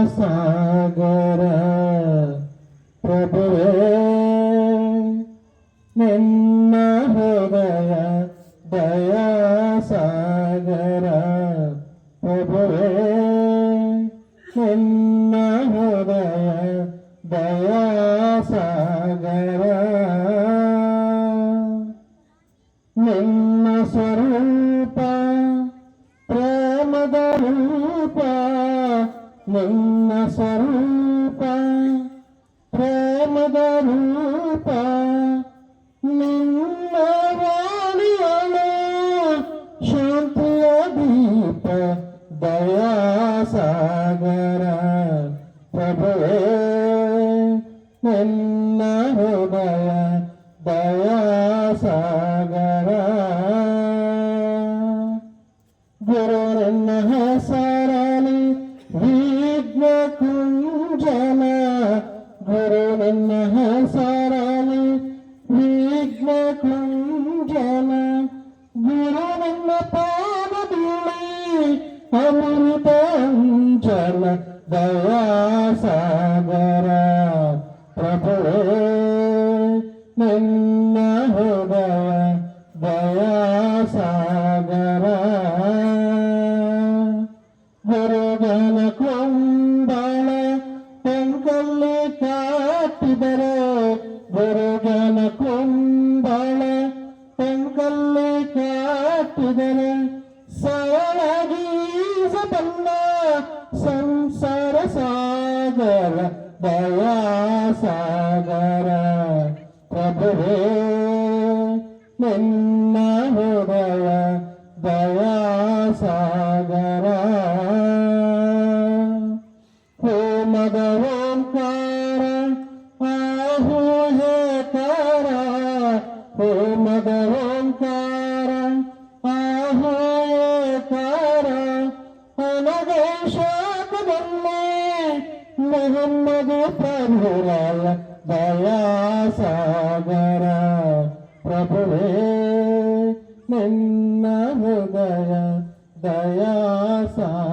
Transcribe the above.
ದಯಾಸಾಗರ ಪ್ರಭುವೇ ನಿನ್ನ ಹೃದಯ ದಯಾಸಾಗರ ಪ್ರಭುವೇ ನಿನ್ನ ಹೃದಯ ದಯಾಸಾಗರ ನಿನ್ನ ಸ್ವರೂಪ ಪ್ರೇಮದ ರೂಪ ನಿನ್ನ ಸ್ವರೂಪ ಪ್ರೇಮದ ರೂಪ ನಿನ್ನ ವಾಣಿಯಳು ಶಾಂತಿಯ ದೀಪ ದಯಾಸಾಗರ ಪ್ರಭುವೇ ನಿನ್ನ ಹೃದಯ ದಯಾಸಾಗರ ಗುರು ನಿನ್ನ ಹೆಸರಲಿ ವಿಘ್ನ ಕುಂಜನ ಗುರು ನಿನ್ನ ಹೆಸರಲಿ ವಿಘ್ನ ಕುಂಜನ ಗುರು ನಿನ್ನ ಪಾದಧೂಳಿ ಅಮೃತ ಅಂಜನ ದಯಾಸಾಗರ ಪ್ರಭುವೇ ನಿನ್ನ ಹೃದಯ ದಯಾಸಾಗರ ಗುರುಗನ ಕೊಂಬಳ ಪಂಕಲ್ಲಿ ಕಾಟಿದರೆ ಗುರುಗನ ಕೊಂಬಳ ಪಂಕಲ್ಲಿ ಕಾಟಿದರೆ ಸರಳಗೀಸಬಲ್ಲ ಸಂಸಾರ ಸಾಗರ ದಯಾಸಾಗರ ಪ್ರಭುವೇ ನಿನ್ನ ಹೃದಯ ದಯಾಸಾಗರ ಹೋಮದ ಓಂಕಾರ ಆಹುಹೇಕಾರ ಹೋಮದ ಓಂಕಾರ ಆಹುಹೇಕಾರ ಅನಗೆ ಶಾಖದಲ್ಲಿ ಮೊಹಮ್ಮದ ಪ್ರಭುರಾಯ ದಯಾಸಾಗರ ಪ್ರಭುವೇ ನಿನ್ನ ಹೃದಯ ದಯಾಸಾಗರ